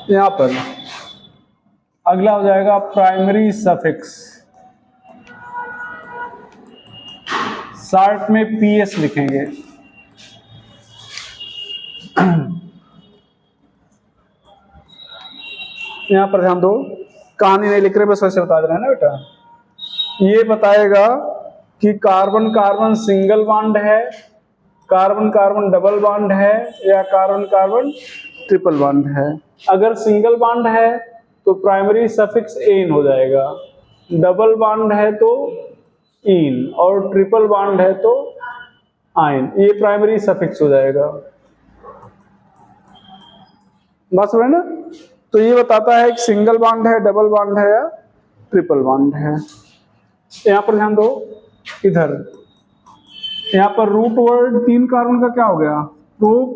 यहां पर अगला हो जाएगा प्राइमरी सफिक्स। शॉर्ट में पीएस लिखेंगे। यहां पर ध्यान दो, कहानी नहीं लिख रहे, बस वैसे बता दे रहे हैं ना बेटा। ये बताएगा कि कार्बन कार्बन सिंगल बॉन्ड है, कार्बन कार्बन डबल बॉन्ड है, या कार्बन कार्बन ट्रिपल बॉन्ड है। अगर सिंगल बॉन्ड है तो प्राइमरी सफिक्स एन हो जाएगा, डबल बॉन्ड है तो इन, और ट्रिपल बॉन्ड है तो आइन। ये प्राइमरी सफिक्स हो जाएगा। बात समझ ना? तो ये बताता है कि सिंगल बॉन्ड है, डबल बॉन्ड है, या ट्रिपल बॉन्ड है। यहां पर ध्यान दो, इधर यहां पर रूट वर्ड 3 कार्बन का क्या हो गया? प्रोप।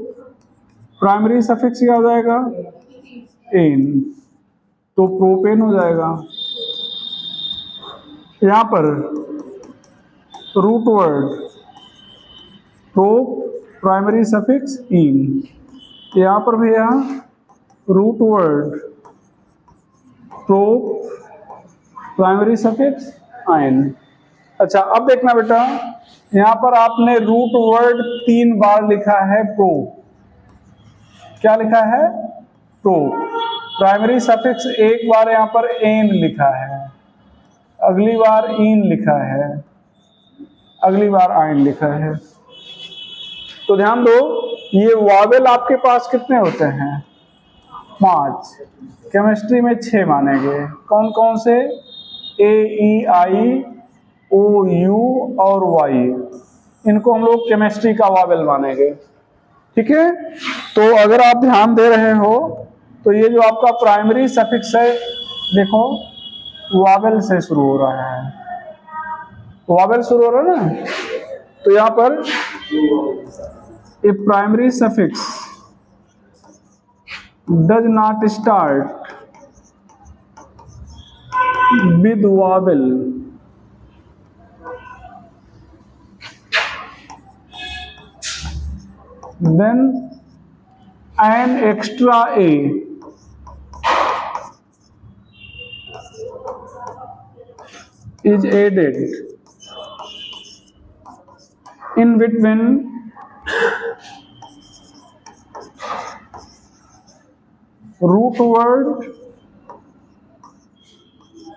प्राइमरी सफिक्स क्या हो जाएगा? एन, तो प्रोपेन हो जाएगा। यहां पर root word prop, primary suffix ene. यहां पर भैया root word prop, primary suffix yne. अच्छा, अब देखना बेटा, यहां पर आपने रूट वर्ड 3 बार लिखा है प्रोप। क्या लिखा है? प्रोप। प्राइमरी सफिक्स एक बार यहां पर एन लिखा है, अगली बार इन लिखा है, अगली बार आयन लिखा है। तो ध्यान दो, ये वावेल आपके पास कितने होते हैं? 5। केमिस्ट्री में 6 मानेंगे। कौन कौन से? ए, ई, आई, ओ, यू और वाई। इनको हम लोग केमिस्ट्री का वावेल मानेंगे। ठीक है? तो अगर आप ध्यान दे रहे हो तो ये जो आपका प्राइमरी सफिक्स है, देखो वावेल से शुरू हो रहा है, वावेल शुरू हो रहा है ना। तो यहां पर a primary suffix does not start with vowel, then an extra a is added in between root word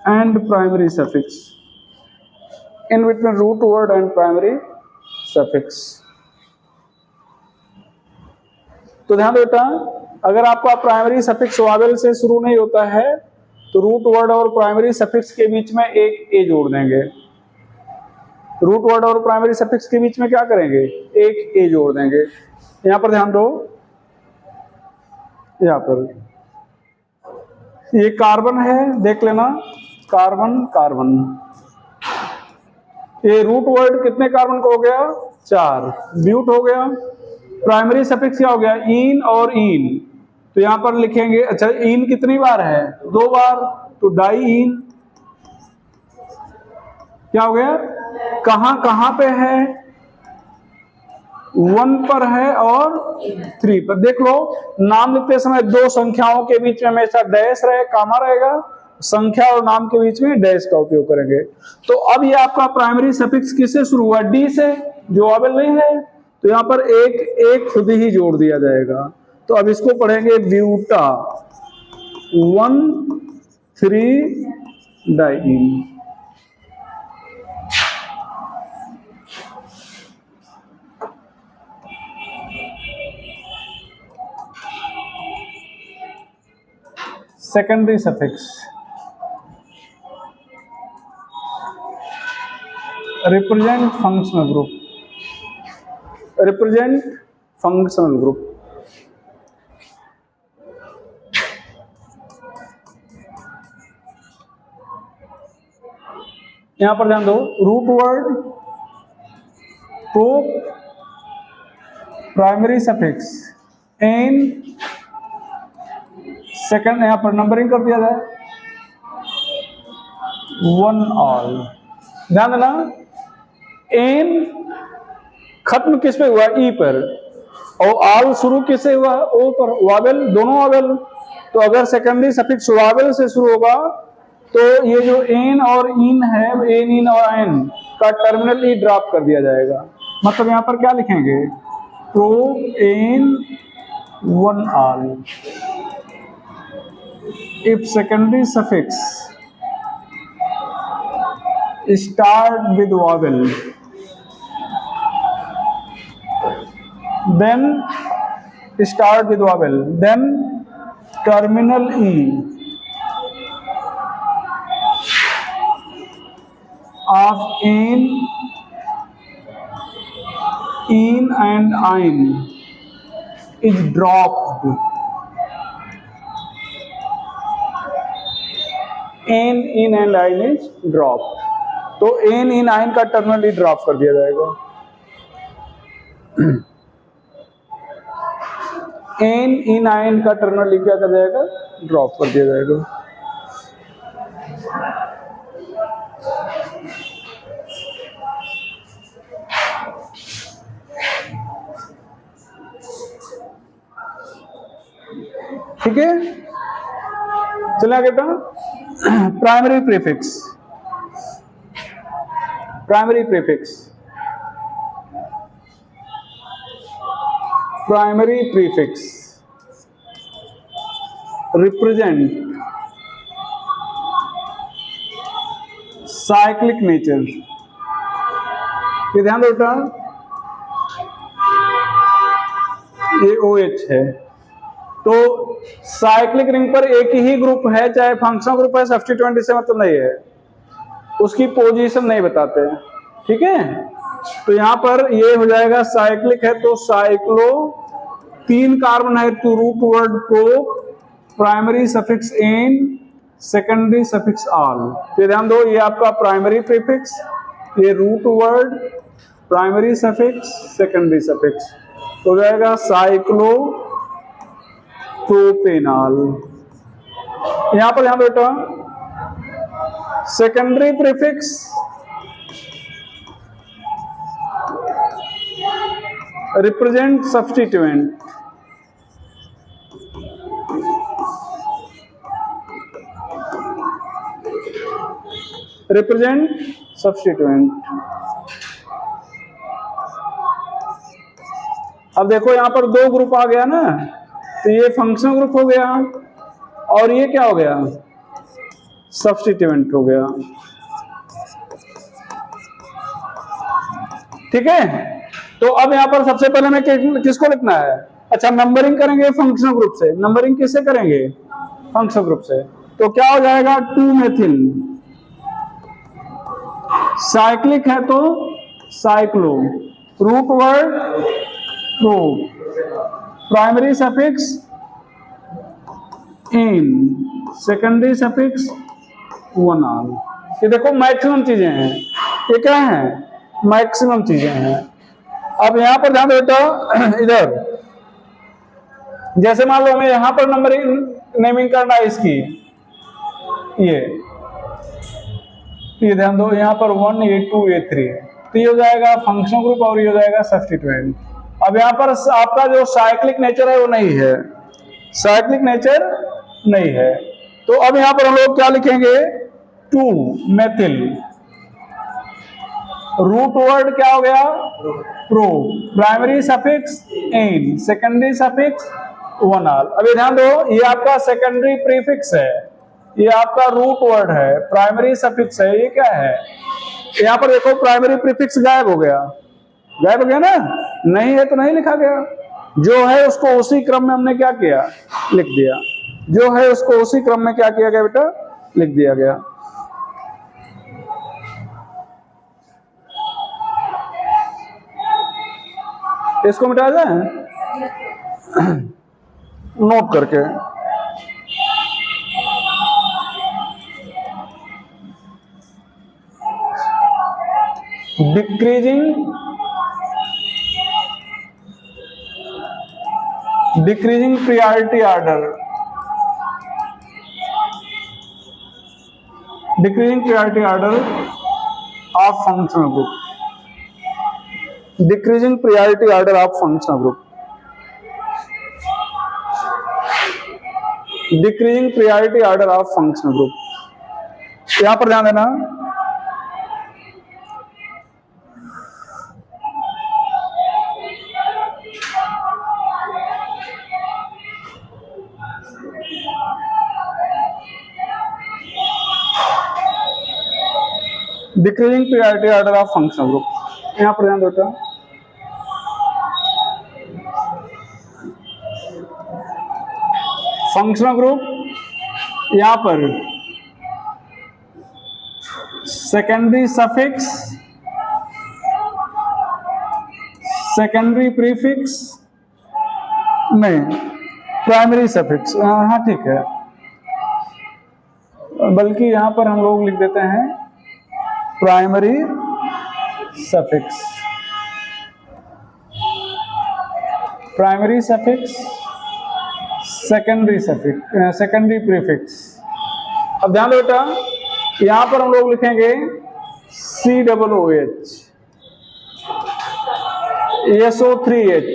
and primary suffix, in between root word and primary suffix। तो ध्यान दो बेटा, अगर आपका प्राइमरी सफिक्स वावेल से शुरू नहीं होता है तो रूट वर्ड और प्राइमरी सफिक्स के बीच में एक ए जोड़ देंगे। रूट वर्ड और प्राइमरी सफिक्स के बीच में क्या करेंगे? एक ए जोड़ देंगे। यहां पर ध्यान दो, यहां पर ये कार्बन है, देख लेना, कार्बन कार्बन। ये रूट वर्ड कितने कार्बन का हो गया? 4। ब्यूट हो गया। प्राइमरी सफिक्स क्या हो गया? इन और इन। तो यहां पर लिखेंगे, अच्छा इन कितनी बार है? 2 बार, तो डाई इन। क्या हो गया? कहां कहां पे है? 1 पर है और 3 पर। देख लो, नाम लिखते समय 2 संख्याओं के बीच में हमेशा डैश रहे, कामा रहेगा, संख्या और नाम के बीच में डैश का उपयोग करेंगे। तो अब ये आपका प्राइमरी सफिक्स किससे शुरू हुआ? डी से, जो वावेल नहीं है। तो यहां पर एक खुद ही जोड़ दिया जाएगा। तो अब इसको पढ़ेंगे buta 1,3 diene. Secondary suffix represent functional group, represent functional group. यहां पर ध्यान दो, root word prop, primary suffix ane, second, यहां पर नंबरिंग कर दिया जाए 1 ऑल। ध्यान देना, एन खत्म किस पे हुआ? ई पर। और आल शुरू किससे हुआ? ओ पर। वावेल, दोनों वावेल। तो अगर सेकेंडरी सफिक्स वावेल से शुरू होगा तो ये जो एन और इन है, एन इन और एन का टर्मिनल ई ड्रॉप कर दिया जाएगा। मतलब यहां पर क्या लिखेंगे? Pro ane one al. If secondary suffix start with vowel then start with vowel, then terminal e of in and ein is dropped. in and ein is dropped. तो in ein का टर्मिनल ई ड्रॉप कर दिया जाएगा। In ion का terminal क्या कर जाएगा? Drop कर दिया जाएगा। ठीक है, चलिए आगे बेटा। Primary prefix. Primary prefix, primary prefix represent cyclic nature. ये ध्यान दो बेटा, ये OH है तो साइक्लिक रिंग पर एक ही ग्रुप है, चाहे फंक्शनल ग्रुप है, सब्स्टिट्यूएंट, इससे मतलब नहीं है, उसकी पोजीशन नहीं बताते। ठीक है, तो यहां पर ये हो जाएगा साइक्लिक है तो साइक्लो, 3 कार्बन है तो root word pro, primary suffix ane, secondary suffix ol. तो ध्यान दो, ये आपका प्राइमरी प्रीफिक्स, ये root word, primary suffix, secondary suffix हो जाएगा साइक्लो प्रोपेनॉल। यहां पर ध्यान बेटा, secondary prefix represent substituent, represent substituent. अब देखो यहां पर 2 ग्रुप आ गया ना, तो ये फंक्शनल ग्रुप हो गया और ये क्या हो गया? सब्स्टिट्यूएंट हो गया। ठीक है, तो अब यहां पर सबसे पहले मैं किसको लिखना है? अच्छा, नंबरिंग करेंगे फंक्शनल ग्रुप से। नंबरिंग किससे करेंगे? फंक्शनल ग्रुप से। तो क्या हो जाएगा? 2 मेथिल। साइक्लिक है तो cyclo, root word pro, primary suffix ene, secondary suffix one ol. ये देखो मैक्सिमम चीजें हैं, ये क्या है? मैक्सिमम चीजें हैं। अब यहां पर ध्यान देता, इधर जैसे मान लो हमें यहां पर नंबरिंग नेमिंग करना है इसकी, ये ध्यान दो, यहां पर 1 A2 A3, तो ये हो जाएगा फंक्शनल ग्रुप और ये हो जाएगा सब्स्टिट्यूएंट। अब यहां पर आपका जो साइक्लिक नेचर है वो नहीं है, साइक्लिक नेचर नहीं है, तो अब यहां पर हम लोग क्या लिखेंगे? 2 मेथिल, रूट वर्ड क्या हो गया? Pro, primary suffix ane, secondary suffix one ol. अभी ध्यान दो, ये आपका सेकेंडरी प्रीफिक्स है, ये आपका रूट वर्ड है, प्राइमरी सफिक्स है, ये क्या है? यहां पर देखो प्राइमरी प्रीफिक्स गायब हो गया, गायब हो गया ना, नहीं है तो नहीं लिखा गया, जो है उसको उसी क्रम में हमने क्या किया? लिख दिया, जो है उसको उसी क्रम में क्या किया गया बेटा? लिख दिया गया। इसको मिटा जाए नोट करके। Decreasing priority order, decreasing priority order of functional group. Decreasing priority order of functional group, decreasing priority order of functional group, यहां पर ध्यान देना। Decreasing priority order of functional group, यहां पर ध्यान देता। फंक्शनल ग्रुप यहां पर सेकेंडरी सफिक्स, सेकेंडरी प्रीफिक्स नहीं, प्राइमरी सफिक्स, हाँ ठीक है, बल्कि यहां पर हम लोग लिख देते हैं primary suffix, primary suffix, secondary suffix, secondary prefix. अब ध्यान दो बेटा, यहां पर हम लोग लिखेंगे COOH, SO3H,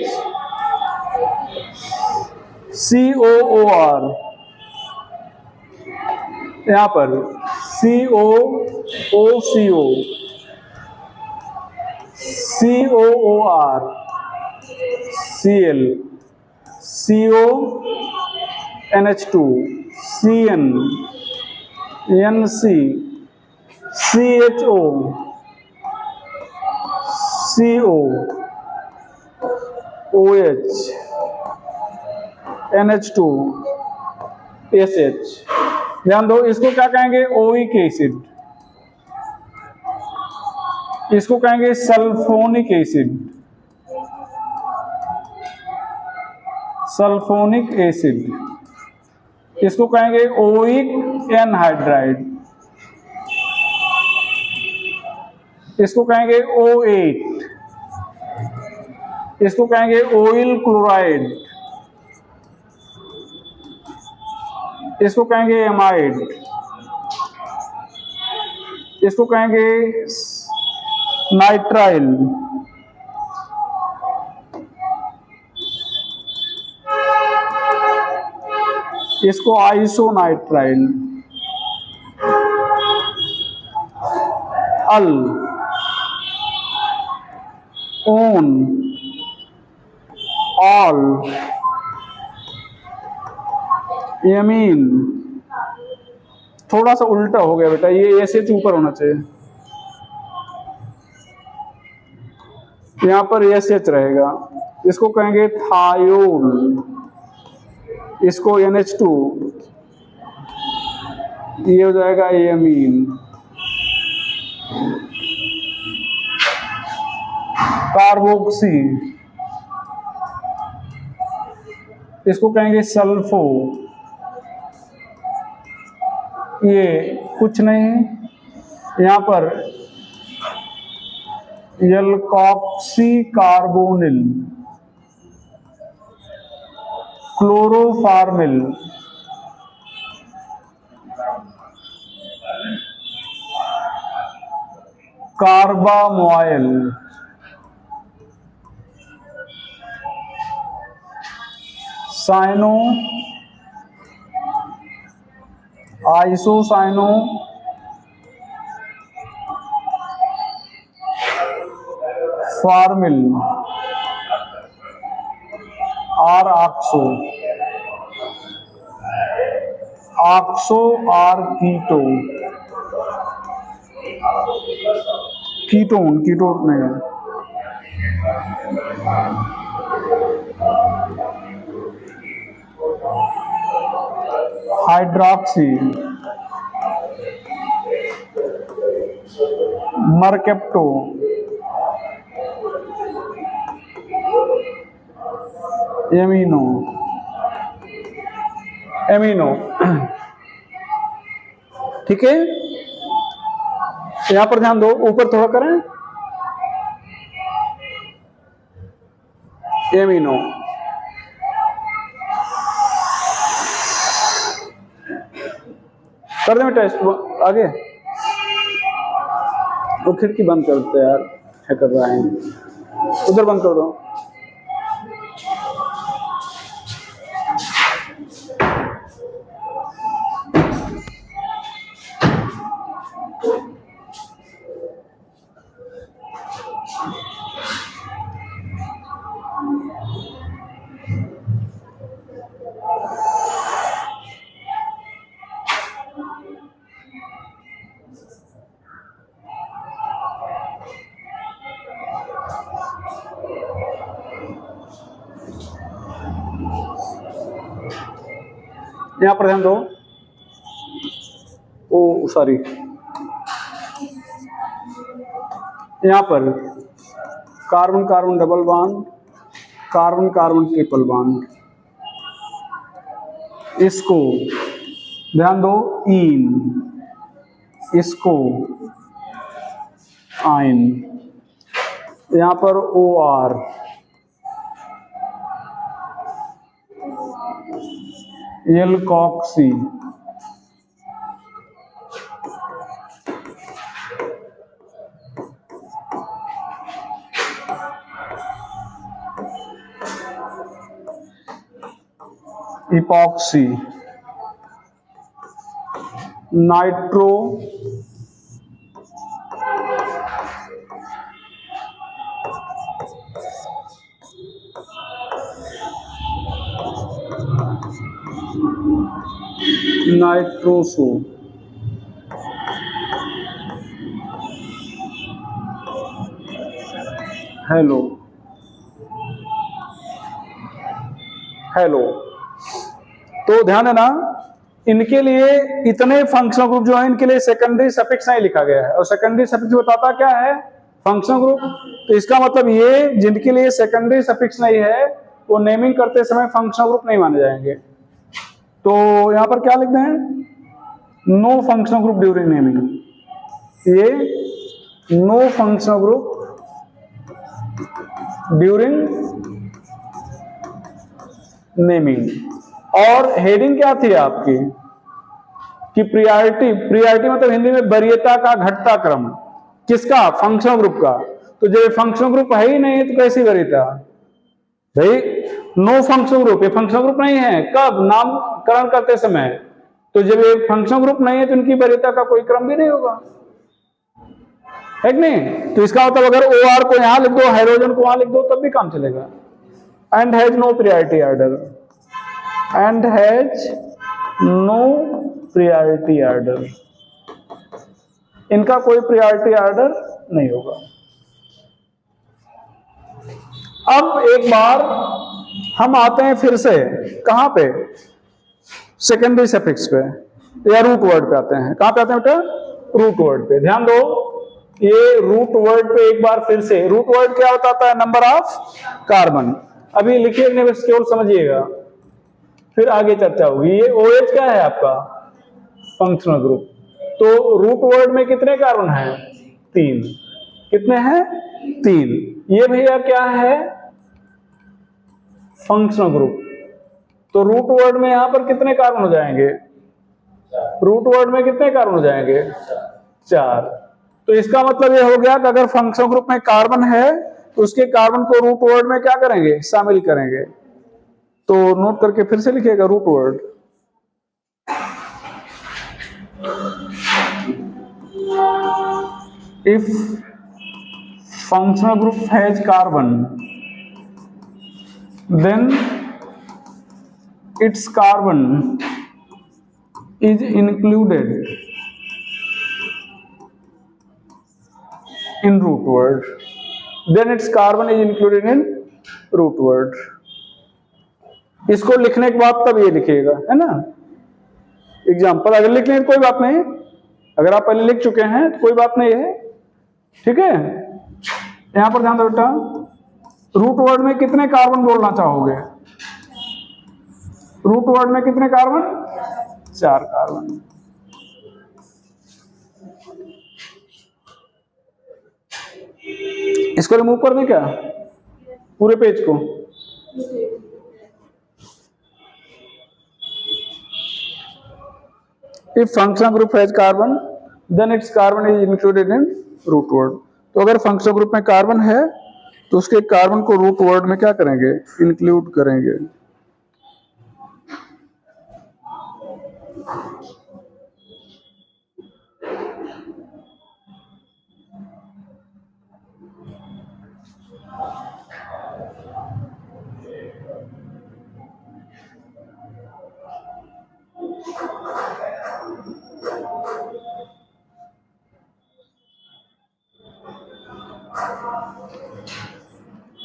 COOR, यहां पर COOCO, COOR, Cl, CONH2, CN, NC, CHO, CO, OH, NH2, SH। ध्यान दो, इसको क्या कहेंगे? ओइक एसिड, इसको कहेंगे सल्फोनिक एसिड, सल्फोनिक एसिड, इसको कहेंगे ओइक एनहाइड्राइड, इसको कहेंगे O8, इसको कहेंगे ऑयल क्लोराइड, इसको कहेंगे एमाइड, इसको कहेंगे नाइट्राइल, इसको आइसोनाइट्राइल, अल, ओन, ऑल, यमीन। थोड़ा सा उल्टा हो गया बेटा, ये ऐसे ऊपर होना चाहिए, यहां पर SH रहेगा, इसको कहेंगे थायोल, इसको NH2, ये हो जाएगा यमीन, कार्बोक्सी, इसको कहेंगे सल्फो, ये कुछ नहीं, यहां पर alkoxy carbonyl, chloroformyl, carbamoyl, cyano, isocyano, formyl, or oxo, oxo or keto, ketone, ketone नहीं, हाइड्रोक्सी, मरकेप्टो, एमिनो, एमिनो, ठीक है। यहां पर ध्यान दो, ऊपर थोड़ा करें, एमिनो, कर दें बेटा इसको आगे, वो खिड़की बंद करते हैं यार, क्या कर रहा है। उधर बंद कर दो। यहां पर ध्यान दो। ओ सॉरी, यहां पर carbon carbon double bond, carbon carbon triple bond, इसको ध्यान दो इन, इसको आइन, यहां पर O R, alkoxy, epoxy, nitro, nitroso, halo, halo. तो ध्यान है ना, इनके लिए इतने फंक्शनल ग्रुप जो है इनके लिए सेकेंडरी सफिक्स नहीं लिखा गया है, और सेकेंडरी सफिक्स बताता क्या है, फंक्शनल ग्रुप। तो इसका मतलब ये जिनके लिए सेकेंडरी सफिक्स नहीं है वो नेमिंग करते समय फंक्शनल ग्रुप नहीं माने जाएंगे। तो यहां पर क्या लिखते हैं, no functional group during naming, ये no functional group during naming. और हेडिंग क्या थी आपकी कि प्रियॉरिटी, प्रियॉरिटी मतलब हिंदी में वरीयता का घटता क्रम, किसका, फंक्शनल ग्रुप का। तो जब फंक्शनल ग्रुप है ही नहीं तो कैसी वरीयता भाई, नो फंक्शनल ग्रुप, ये फंक्शनल ग्रुप नहीं है, कब, नामकरण करते समय। तो जब ये फंक्शनल ग्रुप नहीं है तो इनकी वरीयता का कोई क्रम भी नहीं होगा, है कि नहीं। तो इसका मतलब अगर ओ आर को यहां लिख दो, हाइड्रोजन को वहां लिख दो, तब भी काम चलेगा। And has no priority order, and has no priority order, इनका कोई प्रियॉरिटी ऑर्डर नहीं होगा। अब एक बार हम आते हैं फिर से कहां पे, सेकेंडरी सफिक्स पे या रूट वर्ड पे आते हैं। कहां पे आते हैं बेटा, रूट वर्ड पे। ध्यान दो, ये रूट वर्ड पे एक बार फिर से, रूट वर्ड क्या बताता है, नंबर ऑफ कार्बन। अभी लिखिए नहीं, बस केवल समझिएगा, फिर आगे चर्चा होगी। ये OH क्या है आपका, फंक्शनल ग्रुप। तो रूट वर्ड में कितने कार्बन हैं, 3, कितने हैं, 3। ये भैया क्या है, फंक्शनल ग्रुप। तो रूट वर्ड में यहां पर कितने कार्बन हो जाएंगे, रूट वर्ड में कितने कार्बन हो जाएंगे, 4। तो इसका मतलब ये हो गया कि अगर फंक्शनल ग्रुप में कार्बन है तो उसके कार्बन को रूट वर्ड में क्या करेंगे, शामिल करेंगे। तो नोट करके फिर से लिखिएगा, root word, if functional group has carbon then its carbon is included in root word, then its carbon is included in root word। इसको लिखने के बाद तब ये लिखिएगा, है ना। एग्जाम्पल अगर लिख लें कोई बात नहीं, अगर आप पहले लिख चुके हैं तो कोई बात नहीं है, ठीक है। यहां पर ध्यान दो बेटा, रूट वर्ड में कितने कार्बन बोलना चाहोगे, रूट वर्ड में कितने कार्बन, 4 कार्बन। इसको रिमूव कर दें क्या, पूरे पेज को। If functional group has carbon then its carbon is included in root word. तो अगर फंक्शनल ग्रुप में कार्बन है तो उसके कार्बन को रूट वर्ड में क्या करेंगे, इंक्लूड करेंगे।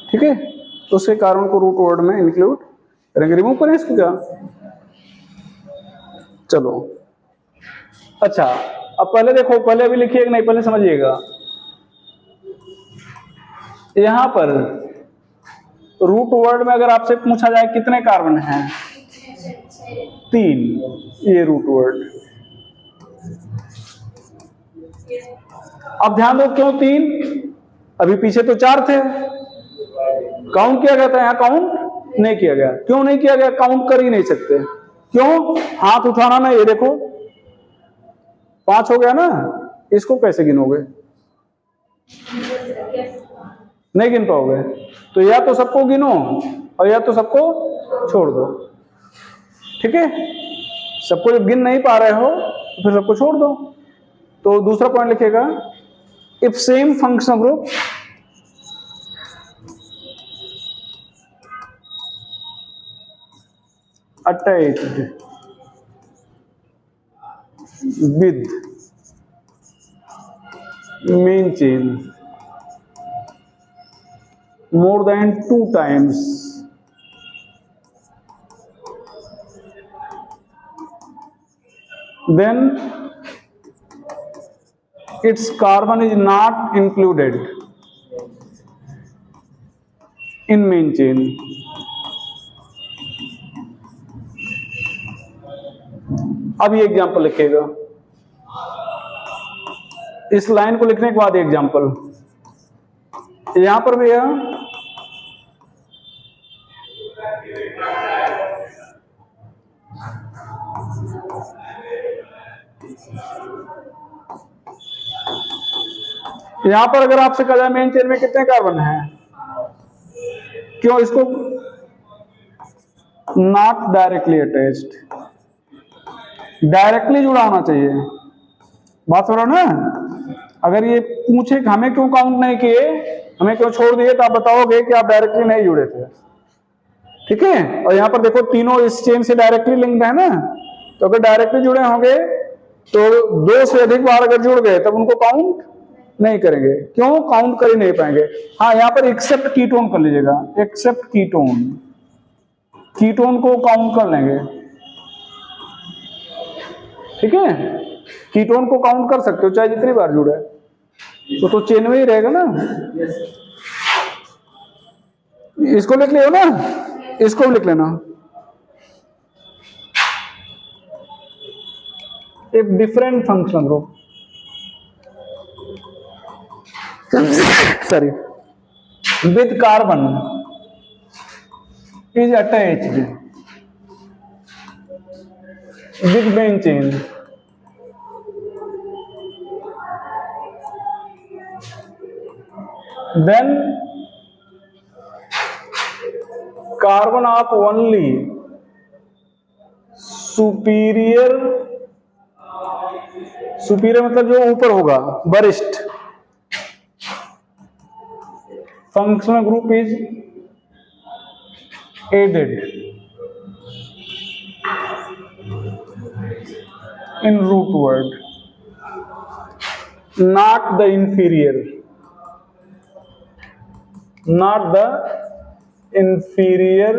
ठीक है, तो उसके कार्बन को रूट वर्ड में इंक्लूड करेंगे। रिमूव करें इसको क्या, चलो। अच्छा, अब पहले देखो, पहले अभी लिखिए कि नहीं, पहले समझिएगा। यहां पर रूट वर्ड में अगर आपसे पूछा जाए कितने कार्बन हैं, 3, ये रूट वर्ड। अब ध्यान दो, क्यों 3? अभी पीछे तो 4 थे, काउंट किया गया था, यहां काउंट नहीं किया गया। क्यों नहीं किया गया? काउंट कर ही नहीं सकते। क्यों? हाथ उठाना ना, ये देखो 5 हो गया ना, इसको कैसे गिनोगे? नहीं गिन पाओगे। तो या तो सबको गिनो और या तो सबको छोड़ दो। ठीक है, सबको जब गिन नहीं पा रहे हो तो फिर सबको छोड़ दो। तो दूसरा पॉइंट लिखिएगा, if same functional group attached with main chain more than 2 times, then its carbon is not included in main chain. अब ये एग्जाम्पल लिखिएगा, इस लाइन को लिखने के बाद एग्जाम्पल यहां पर भी है। यहां पर अगर आपसे कहा जाए मेन चेन में कितने कार्बन हैं, क्यों इसको नॉट डायरेक्टली अटैच्ड, डायरेक्टली जुड़ा होना चाहिए। बात हो रहा ना? अगर ये पूछे कि हमें क्यों काउंट नहीं किए, हमें क्यों छोड़ दिए, तो आप बताओगे कि आप डायरेक्टली नहीं जुड़े थे। ठीक है, और यहां पर देखो तीनों इस चेन से डायरेक्टली लिंक्ड है ना, तो अगर डायरेक्टली जुड़े होंगे तो 2 से अधिक बार अगर जुड़ गए तब उनको काउंट नहीं करेंगे। क्यों? काउंट कर ही नहीं पाएंगे। हाँ, यहां पर एक्सेप्ट कीटोन कर लीजिएगा, एक्सेप्ट कीटोन, कीटोन को काउंट कर लेंगे। ठीक है, कीटोन को काउंट कर सकते हो चाहे जितनी बार जुड़े, तो चेन में ही रहेगा ना। इसको लिख लियो ना, इसको भी लिख लेना। एक different function group, sorry, with carbon is attached with main chain, then carbon of only superior, superior मतलब जो ऊपर होगा, वरिष्ठ functional group is added in root word, not the inferior, not the inferior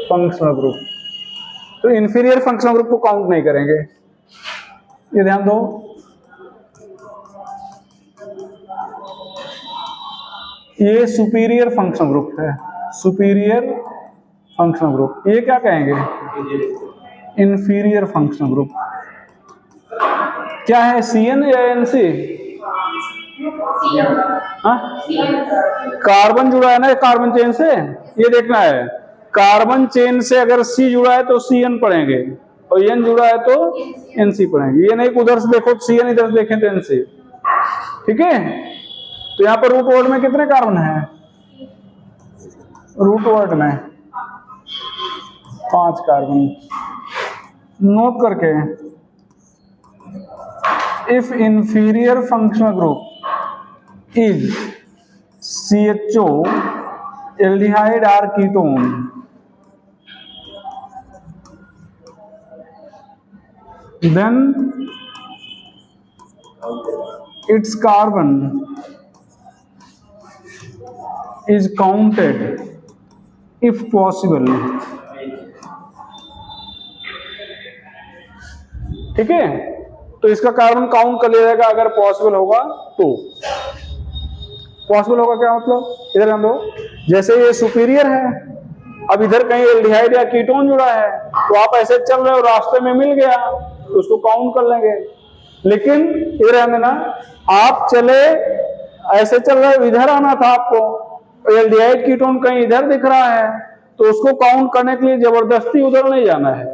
functional group. तो inferior functional group को count नहीं करेंगे, ये ध्यान दो। ये सुपीरियर फंक्शनल ग्रुप है, सुपीरियर फंक्शनल ग्रुप। ये क्या कहेंगे? Inferior functional group. क्या है, CN या NC? कार्बन जुड़ा है ना कार्बन चेन से, ये देखना है। कार्बन चेन से अगर C जुड़ा है तो CN पढ़ेंगे और N जुड़ा है तो NC पढ़ेंगे। ये नहीं कि उधर से देखो CN, इधर से देखें तो NC। ठीक है, तो यहां पर रूट वर्ड में कितने कार्बन है? रूट वर्ड में 5 कार्बन। नोट करके, if inferior functional group is CHO aldehyde or ketone, then its carbon is counted if possible। ठीक है, तो इसका कार्बन काउंट कर लिया जाएगा अगर पॉसिबल होगा तो। पॉसिबल होगा क्या मतलब? इधर हम लोग जैसे ये सुपीरियर है, अब इधर कहीं एल्डिहाइड या कीटोन जुड़ा है, तो आप ऐसे चल रहे हो, रास्ते में मिल गया तो उसको काउंट कर लेंगे। लेकिन इधर है ना, आप चले ऐसे चल रहे हो, इधर आना था आपको, एल्डिहाइड कीटोन कहीं इधर दिख रहा है, तो उसको काउंट करने के लिए जबरदस्ती उधर नहीं जाना है,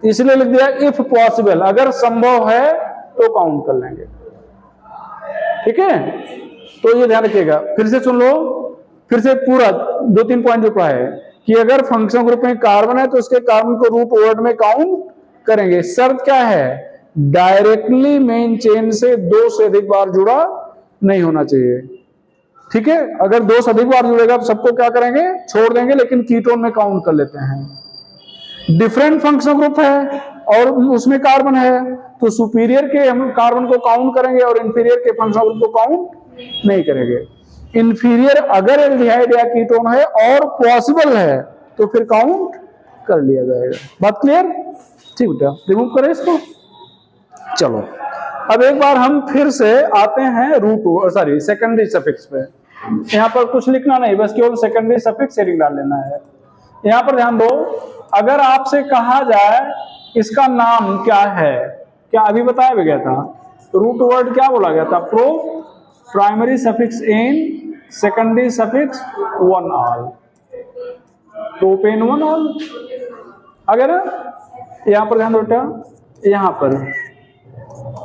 इसलिए लिख दिया इफ पॉसिबल, अगर संभव है तो काउंट कर लेंगे। ठीक है, तो ये ध्यान रखिएगा। फिर से सुन लो, फिर से पूरा 2-3 पॉइंट जो है कि अगर फंक्शन ग्रुप में कार्बन है तो उसके कार्बन को रूट वर्ड में काउंट करेंगे। शर्त क्या है? डायरेक्टली मेन चेन से 2 से अधिक बार जुड़ा नहीं होना चाहिए। ठीक है, अगर 2 से अधिक बार जुड़ेगा तो सबको क्या करेंगे? छोड़ देंगे, लेकिन कीटोन में काउंट कर लेते हैं। डिफरेंट फंक्शन ग्रुप है और उसमें कार्बन है, तो सुपीरियर के हम कार्बन को काउंट करेंगे और इंफीरियर के फंक्शन ग्रुप को काउंट नहीं करेंगे। इंफीरियर अगर एल्डिहाइड या कीटोन है और पॉसिबल है तो फिर काउंट कर लिया जाएगा। बात क्लियर? ठीक बेटा, रिमूव करें इसको। चलो, अब एक बार हम फिर से आते हैं सेकेंडरी सफिक्स पे। यहां पर कुछ लिखना नहीं, बस केवल सेकेंडरी सफिक्स हेडिंग डाल लेना है। यहां पर ध्यान दो, अगर आपसे कहा जाए इसका नाम क्या है, क्या अभी बताया भी गया था, रूट वर्ड क्या बोला गया था? Pro, primary suffix ane, secondary suffix one al, propane one al. अगर यहां पर ध्यान दो बेटा, यहां पर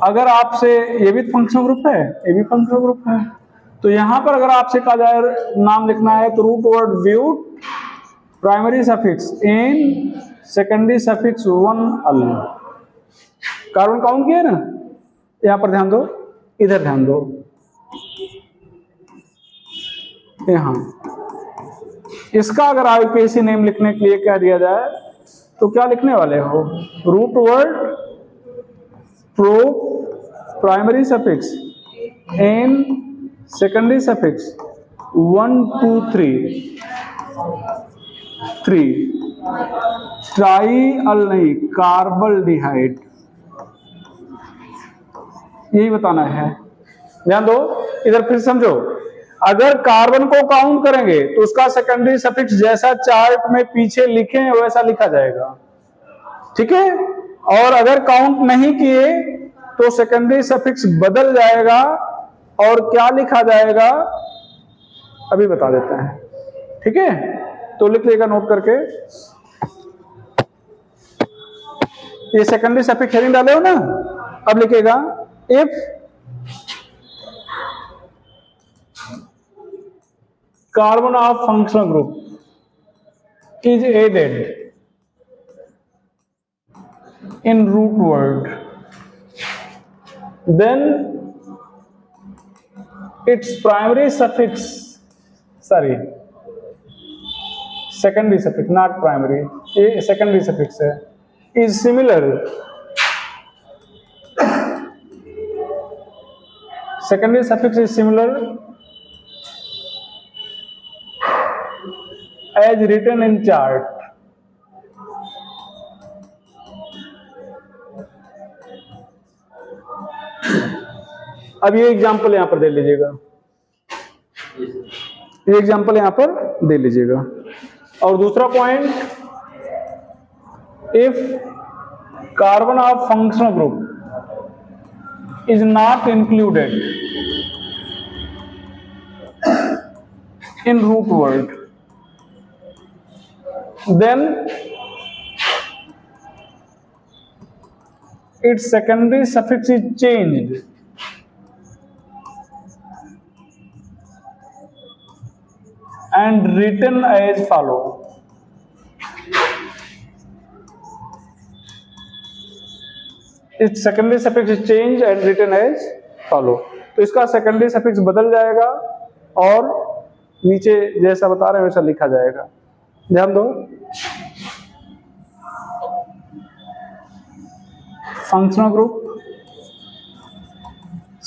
अगर आपसे, ये भी फंक्शनल ग्रुप है, ये भी फंक्शनल ग्रुप है, तो यहां पर अगर आपसे कहा जाए नाम लिखना है तो root word viewed, primary suffix ane, secondary suffix one ol. Carbon count किया ना, यहां पर ध्यान दो, इधर ध्यान दो, यहां इसका अगर आईपीएसी नेम लिखने के लिए क्या दिया जाए तो क्या लिखने वाले हो? Root word pro, primary suffix ane, secondary suffix 1 2 3 triol नहीं, कार्बल्डिहाइड, यही बताना है। ध्यान दो, इधर फिर समझो, अगर कार्बन को काउंट करेंगे तो उसका सेकेंडरी सफिक्स जैसा चार्ट में पीछे लिखे हैं वैसा लिखा जाएगा। ठीक है, और अगर काउंट नहीं किए तो सेकेंडरी सफिक्स बदल जाएगा और क्या लिखा जाएगा अभी बता देते हैं। ठीक है, तो लिख लेगा नोट करके। ये सेकेंडरी सफिक्स हेडिंग डाले हो ना, अब लिखेगा if carbon of functional group is added in root word, then its primary suffix, secondary suffix, not primary, ये secondary suffix है, is similar, secondary suffix is similar as written in chart। अब ये example यहां पर दे लीजिएगा, ये example यहां पर दे लीजिएगा। और दूसरा point, if carbon of functional group is not included in root word, then its secondary suffix is changed and written as follow. Its secondary suffix is changed and written as follow. तो इसका secondary suffix बदल जाएगा और नीचे जैसा बता रहे हैं वैसा लिखा जाएगा। ध्यान दो, functional group,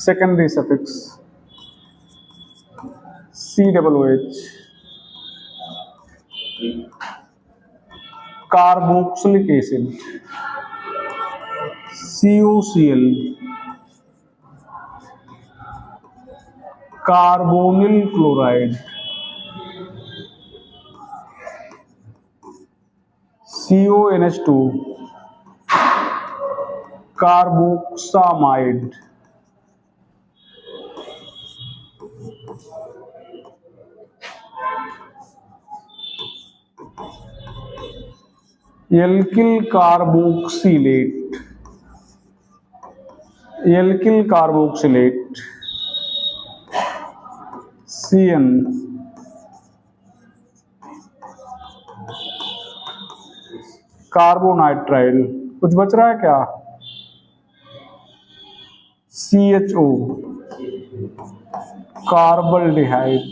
secondary suffix COOH, carboxylic acid COCl, carbonyl chloride CONH2, carboxamide, alkyl carboxylate, alkyl carboxylate CN, carbonitrile. कुछ बच रहा है क्या? CHO, कार्बल्डिहाइड।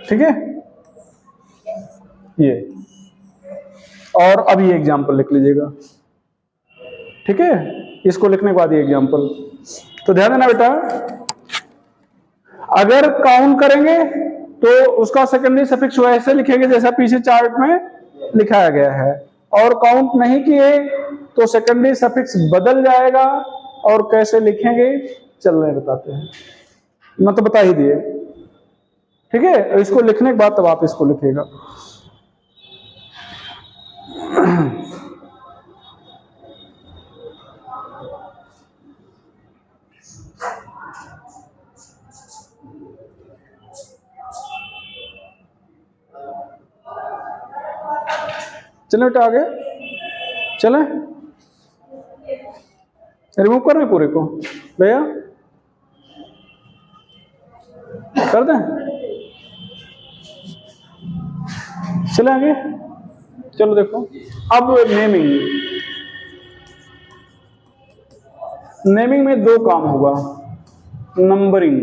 ठीक है, ये। और अब ये एग्जाम्पल लिख लीजिएगा। ठीक है, इसको लिखने के बाद ये एग्जाम्पल। तो ध्यान देना बेटा, अगर काउंट करेंगे तो उसका सेकेंडरी सफिक्स वैसे लिखेंगे जैसा पीछे चार्ट में लिखाया गया है, और काउंट नहीं किए तो सेकेंडरी सफिक्स बदल जाएगा। और कैसे लिखेंगे चलने बताते हैं, मैं तो बता ही दिए। ठीक है, इसको लिखने के बाद तब आप इसको लिखिएगा। चलो बेटा आगे चले, रिमूव कर रहे पूरे को भैया, कर दें। चले आगे, चलो देखो अब नेमिंग। नेमिंग में दो काम होगा, नंबरिंग,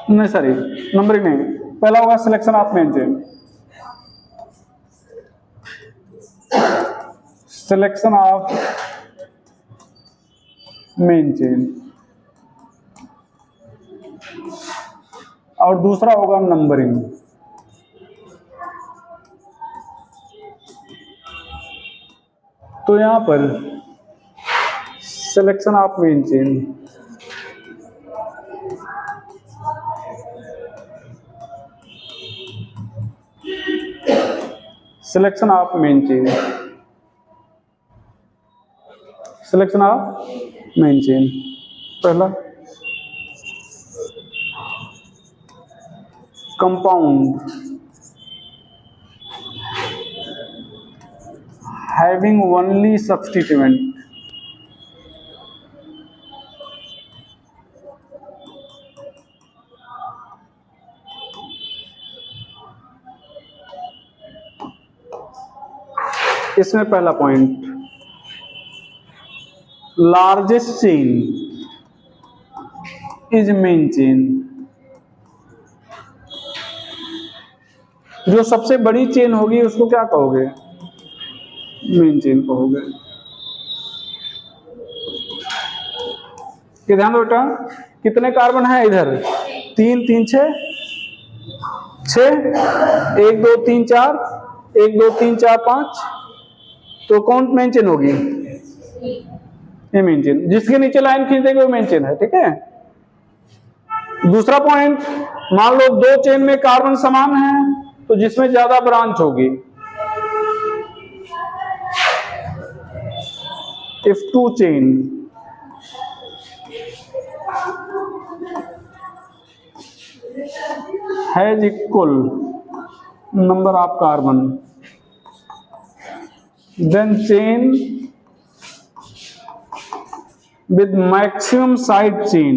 नहीं सॉरी नंबरिंग नहीं, पहला होगा selection of main chain, selection of main chain, और दूसरा होगा नंबरिंग। तो यहां पर selection of main chain, selection of main chain, selection of main chain. पहला कंपाउंड हैविंग ओनली सब्स्टिट्यूएंट, इसमें पहला point largest chain is main chain, जो सबसे बड़ी चेन होगी उसको क्या कहोगे? मेन चेन कहोगे। कि ध्यान दो बेटा, कितने कार्बन है इधर? 3 3 6 6, 1 2 3 4, 1 2 3 4 5, तो कौन मेन चेन होगी? ये मेन चेन, जिसके नीचे लाइन खींच देंगे वो मेन चेन है। ठीक है, दूसरा पॉइंट, मान लो दो चेन में कार्बन समान है तो जिसमें ज्यादा ब्रांच होगी, if two chain has equal number of carbon, then chain with maximum side chain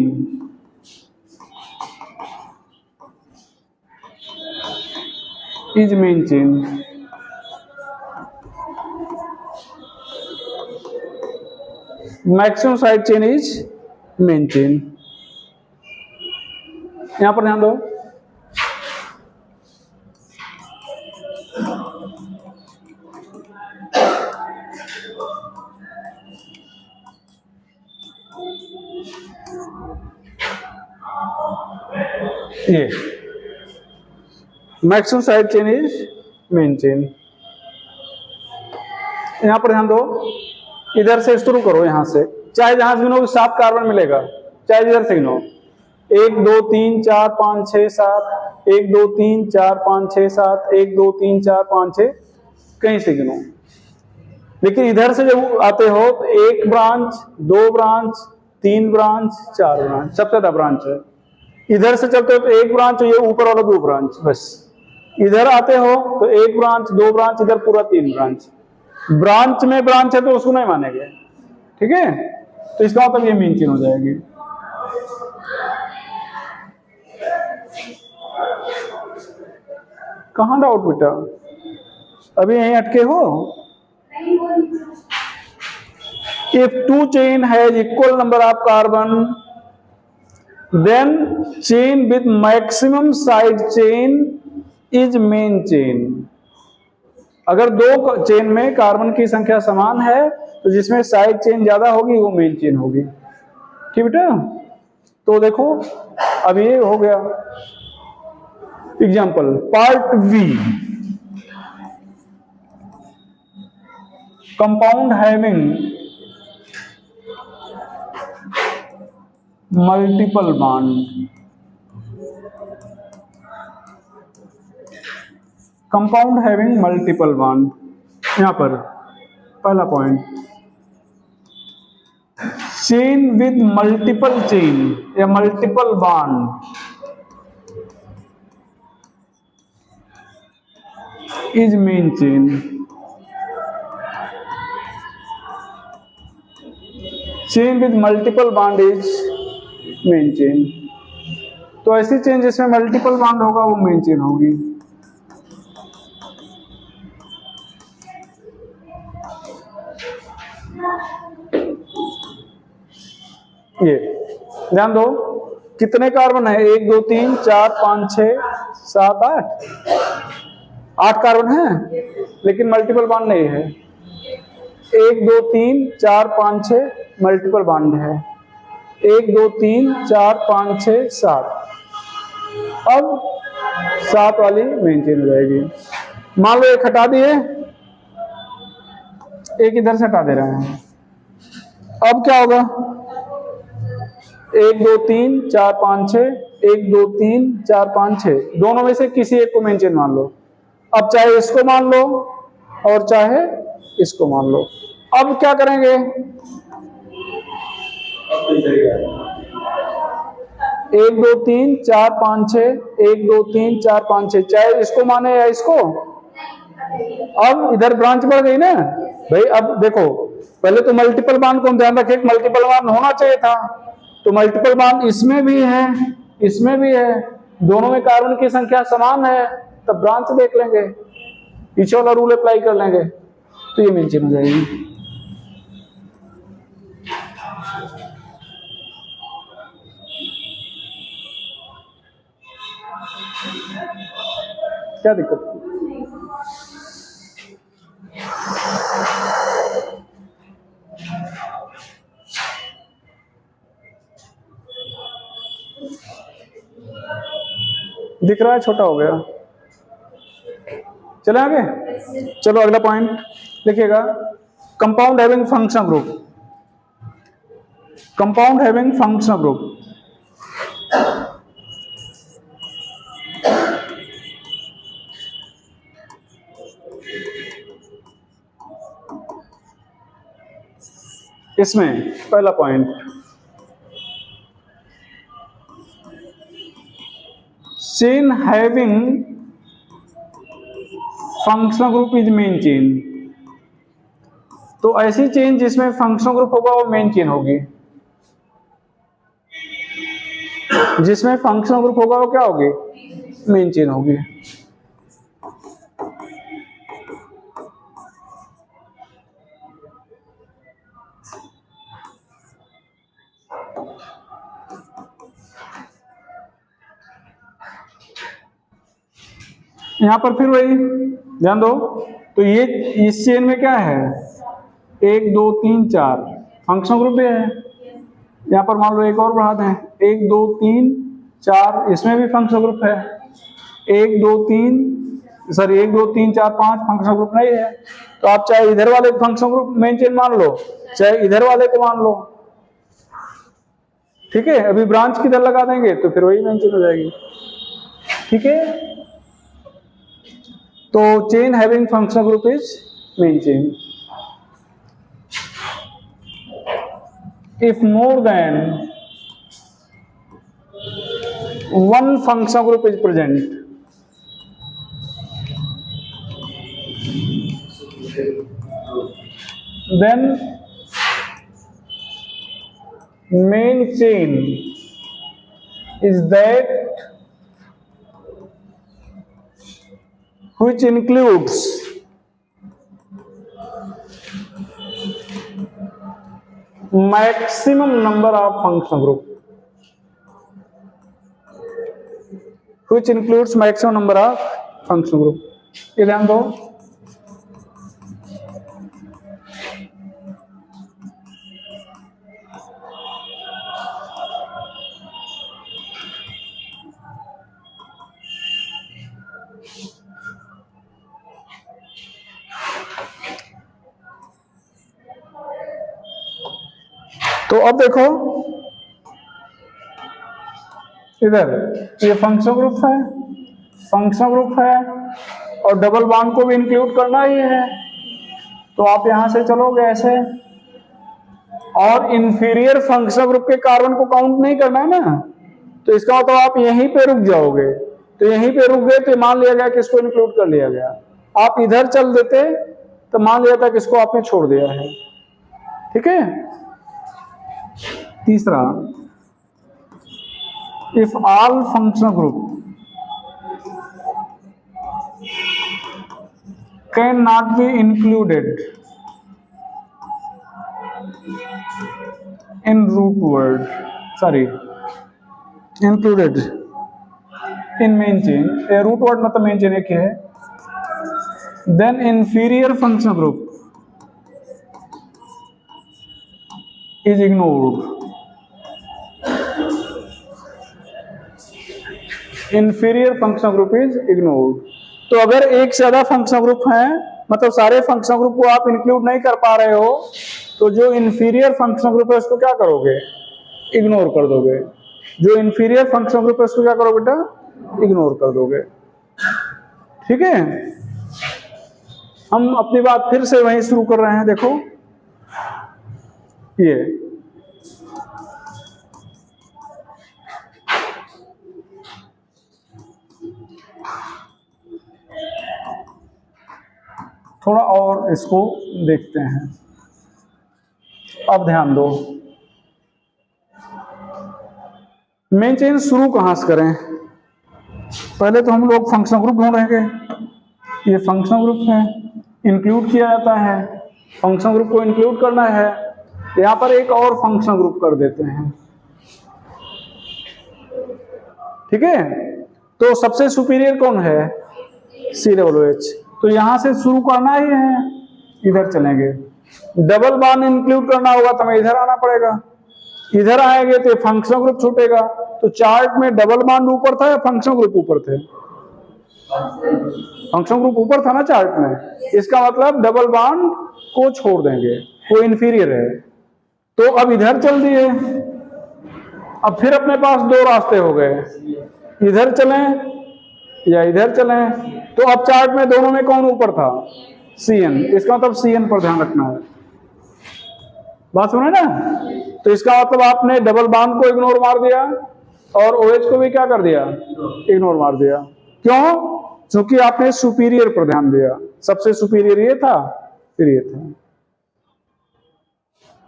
is main chain. Maximum side chain is main chain. यहां पर ध्यान दो, ये maximum side chain is main chain. यहां पर ध्यान दो, इधर से शुरू करो, यहां से चाहे जहां से गिनो 7 कार्बन मिलेगा, चाहे इधर से गिनो 1 2 3 4 5 6 7 1 2 3 4 5 6 7 1 2 3 4 5 6 कहीं से गिनो। लेकिन इधर से जब आते हो तो 1 ब्रांच 2 ब्रांच 3 ब्रांच 4 ब्रांच, सबसे ज्यादा ब्रांच है। इधर से चलते हो तो 1 ब्रांच, ये ऊपर वाला 2 ब्रांच, बस। इधर आते हो तो 1 ब्रांच 2 ब्रांच, इधर पूरा 3 ब्रांच। ब्रांच में ब्रांच है तो उसको नहीं मानेंगे, ठीक है। तो इसका मतलब ये मेन चेन हो जाएगी। कहां डाउट बेटा, अभी यहीं अटके हो? If two chain has equal number of carbon, then chain with maximum side chain is main chain. अगर दो चेन में कार्बन की संख्या समान है तो जिसमें साइड चेन ज्यादा होगी वो मेन चेन होगी, ठीक बेटा। तो देखो अब ये हो गया example. Part B, compound having multiple bond. Compound having multiple bond, यहां पर पहला point, chain with multiple chain या multiple bond is main chain. Chain with multiple bond is main chain. तो ऐसी चेन जिसमें मल्टीपल बॉन्ड होगा वो main chain होगी। ये ध्यान दो, कितने कार्बन है? 1 2 3 4 5 6 7 8 कार्बन है, लेकिन मल्टीपल बॉन्ड नहीं है। 1 2 3 4 5 6 मल्टीपल बॉन्ड है। 1 2 3 4 5 6 7, अब 7 वाली मेन चेन हो जाएगी। मान लो एक हटा दिए, एक इधर से हटा दे रहे हैं, अब क्या होगा? 1 2 3 4 5 6 1 2 3 4 5 6, दोनों में से किसी एक को मेन चेन मान लो। अब चाहे इसको मान लो और चाहे इसको मान लो। अब क्या करेंगे? 1 2 3 4 5 6 1 2 3 4 5 6, चाहे इसको माने या इसको। अब इधर ब्रांच बढ़ गई ना भाई। अब देखो, पहले तो मल्टीपल बॉन्ड को हम ध्यान रखें, मल्टीपल बॉन्ड होना चाहिए था, तो मल्टीपल बॉन्ड इसमें भी है इसमें भी है, दोनों में कार्बन की संख्या समान है, तब ब्रांच देख लेंगे, पीछे वाला रूल अप्लाई कर लेंगे, तो ये मेन चेन हो जाएगी। क्या दिक्कत? दिख रहा है? छोटा हो गया। चले आगे, चलो अगला पॉइंट लिखिएगा, compound having functional group. Compound having functional group, इसमें पहला point, chain having functional group is main chain. तो ऐसी चेन जिसमें फंक्शनल ग्रुप होगा वो मेन चेन होगी। जिसमें फंक्शनल ग्रुप होगा वो क्या होगी, मेन चेन होगी। यहां पर फिर वही ध्यान दो, तो ये इस चेन में क्या है, 1 2 3 4 फंक्शनल ग्रुप भी है। यहां पर मान लो एक और बढ़ा दें, 1 2 3 4 इसमें भी फंक्शनल ग्रुप है। 1 2 3 4 5 फंक्शनल ग्रुप नहीं है, तो आप चाहे इधर वाले फंक्शनल ग्रुप मेन चेन मान लो, चाहे इधर वाले को मान लो। ठीक है, अभी ब्रांच किधर लगा देंगे तो फिर वही मेन चेन हो जाएगी। ठीक है, तो chain having functional group is main chain. If more than one functional group is present, then main chain is that which includes maximum number of functional group, which includes maximum number of functional group। ये ध्यान दो, तो अब देखो इधर ये functional group है, functional group है और डबल बॉन्ड को भी इंक्लूड करना ही है, तो आप यहां से चलोगे ऐसे, और इंफीरियर फंक्शनल ग्रुप के कार्बन को काउंट नहीं करना है ना, तो इसका मतलब आप यहीं पे रुक जाओगे। तो यहीं पे रुक गए तो मान लिया गया कि इसको इंक्लूड कर लिया गया। आप इधर चल देते तो मान लिया था कि इसको आपने छोड़ दिया है। ठीक है, तीसरा, if all functional group can not be included in root word, included in main chain, root word मतलब main chain एक है, then inferior functional group is ignored, inferior functional group is ignored। तो अगर एक से ज्यादा फंक्शनल ग्रुप है, मतलब सारे फंक्शनल ग्रुप को आप इंक्लूड नहीं कर पा रहे हो, तो जो इंफीरियर फंक्शनल ग्रुप है उसको क्या करोगे, इग्नोर कर दोगे। जो इंफीरियर फंक्शनल ग्रुप है उसको क्या करोगे बेटा, इग्नोर कर दोगे। ठीक है, हम अपनी बात फिर से वहीं शुरू कर रहे हैं। देखो ये थोड़ा और इसको देखते हैं। अब ध्यान दो, मेन चेन शुरू कहां से करें, पहले तो हम लोग फंक्शनल ग्रुप ढूंढेंगे। ये फंक्शनल ग्रुप है, इंक्लूड किया जाता है, फंक्शनल ग्रुप को इंक्लूड करना है, यहां पर एक और फंक्शनल ग्रुप कर देते हैं। ठीक है, तो सबसे सुपीरियर कौन है, COOH, तो यहां से शुरू करना ही है, इधर चलेंगे। डबल बॉन्ड इंक्लूड करना होगा तो हमें इधर आना पड़ेगा, इधर आएंगे तो फंक्शनल ग्रुप छूटेगा। तो चार्ट में डबल बॉन्ड ऊपर था या फंक्शनल ग्रुप ऊपर थे, फंक्शनल ग्रुप ऊपर था ना चार्ट में, इसका मतलब डबल बॉन्ड को छोड़ देंगे, वो इंफीरियर है। तो अब इधर चल दिए, अब फिर अपने पास दो रास्ते हो गए, इधर चलें या इधर चलें। तो अब चार्ट में दोनों में कौन ऊपर था, CN, इसका मतलब CN पर ध्यान रखना है। बात सुने ना, तो इसका मतलब आपने डबल बॉन्ड को इग्नोर मार दिया और OH को भी क्या कर दिया, इग्नोर मार दिया। क्यों, क्योंकि आपने सुपीरियर पर ध्यान दिया, सबसे सुपीरियर ये था, फिर ये था।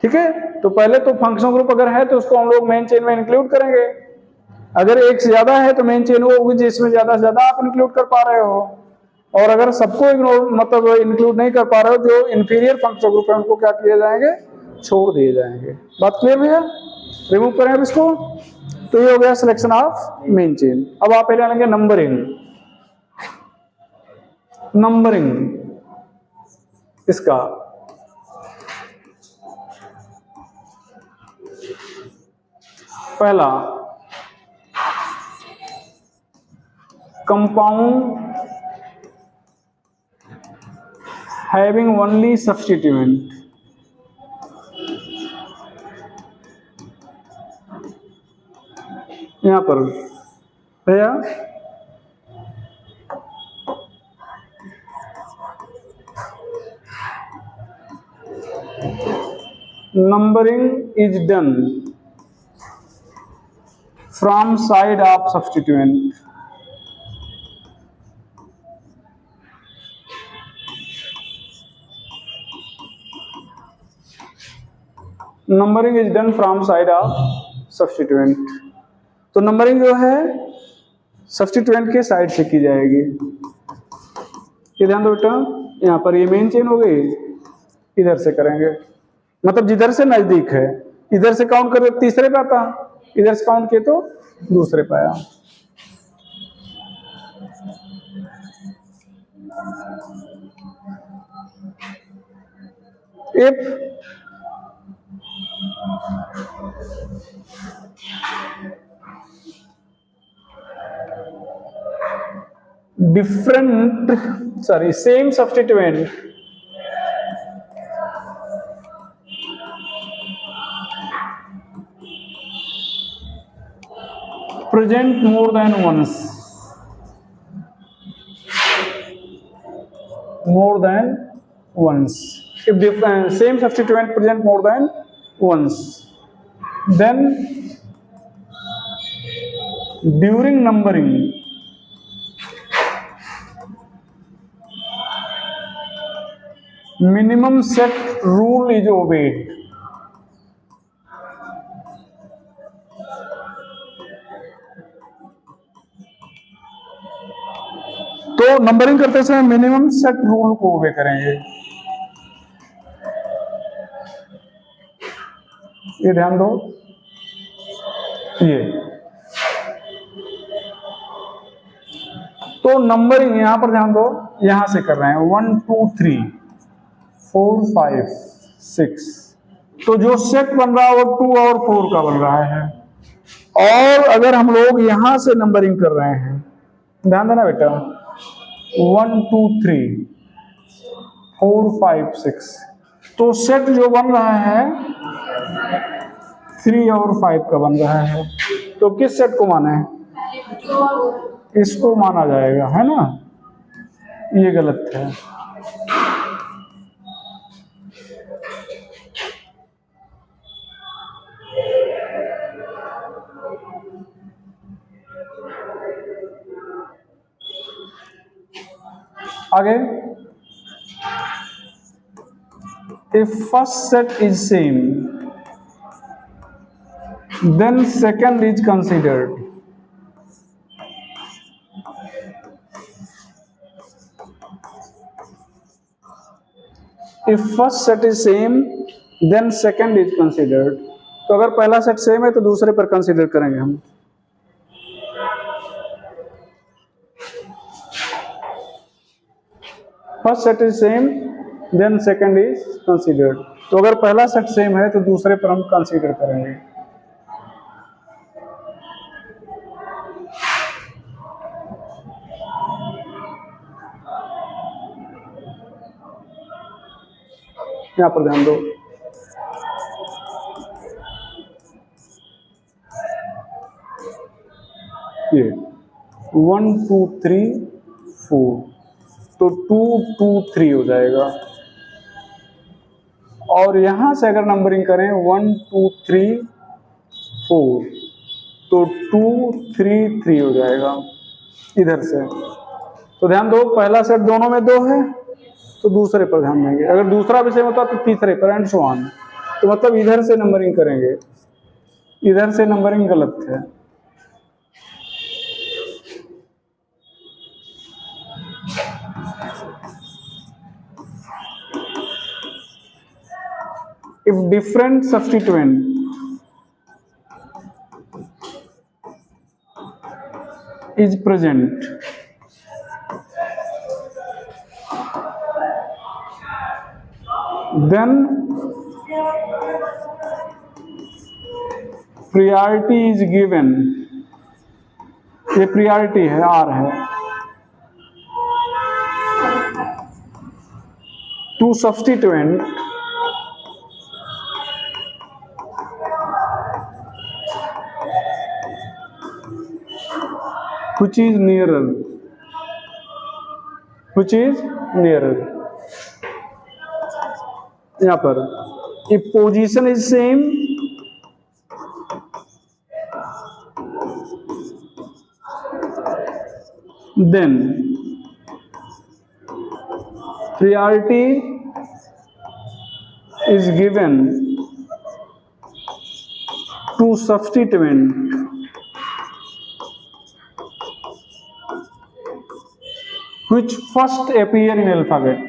ठीक है, तो पहले तो फंक्शनल ग्रुप अगर है तो उसको हम लोग मेन चेन में इंक्लूड करेंगे। अगर एक से ज्यादा है तो मेन चेन वो होगी जिसमें ज्यादा से ज्यादा आप इंक्लूड कर पा रहे हो, और अगर सबको इग्नोर मतलब इंक्लूड नहीं कर पा रहे हो, जो इंफीरियर फंक्शनल ग्रुप है उनको क्या किए जाएंगे, छोड़ दिए जाएंगे। बात क्लियर भैया? रिमूव करें अब इसको। तो ये हो गया सिलेक्शन ऑफ मेन चेन। अब आप पहले लेंगे नंबरिंग। नंबरिंग इसका पहला कंपाउंड हैविंग ओनली सब्स्टिट्यूएंट, यहां पर भैया numbering is done from side of substituent. Numbering is done from side of substituent. तो नंबरिंग जो है सब्स्टिट्यूएंट के साइड से की जाएगी। ये ध्यान दो बेटा, यहाँ पर ये मेन चेन हो गई, इधर से करेंगे, मतलब जिधर से नजदीक है, इधर से काउंट कर तीसरे पे आता, इधर से काउंट किए तो दूसरे पे आया। If same substituent present more than once, if same substituent present more than once, then during numbering minimum set rule is obeyed. तो नंबरिंग करते समय मिनिमम सेट रूल को ओबे करेंगे। ये ध्यान दो, ये तो नंबरिंग यहां पर ध्यान दो, यहां से कर रहे हैं 1 2 3 4 5 6, तो जो सेट बन रहा है वो 2 और 4 का बन रहा है। और अगर हम लोग यहां से नंबरिंग कर रहे हैं, ध्यान देना बेटा, 1 2 3 4 5 6, तो सेट जो बन रहा है 3 और 5 का बन रहा है। तो किस सेट को माना है? इसको माना जाएगा, है ना? ये गलत है। आगे, if first set is same, then second is considered. If first set is same, then second is considered. तो अगर पहला सेट सेम है तो दूसरे पर कंसीडर करेंगे हम। First set is same, then second is considered. तो अगर पहला सेट सेम है तो दूसरे पर हम कंसीडर करेंगे। यहां पर ध्यान दो, ये 1 2 3 4, तो 2 2 3 हो जाएगा। और यहां से अगर नंबरिंग करें 1 2 3 4, तो 2 3 3 हो जाएगा इधर से। तो ध्यान दो, पहला सेट दोनों में 2 है तो दूसरे पर ध्यान देंगे, अगर दूसरा विषय होता तो तीसरे पर, एंड सो ऑन। तो मतलब इधर से नंबरिंग करेंगे, इधर से नंबरिंग गलत है। If different substituent is present, then priority is given, ये priority है, R है, to substituent which is nearer, which is nearer. यहां पर if position is same, then priority is given to substituent which first appear in alphabet,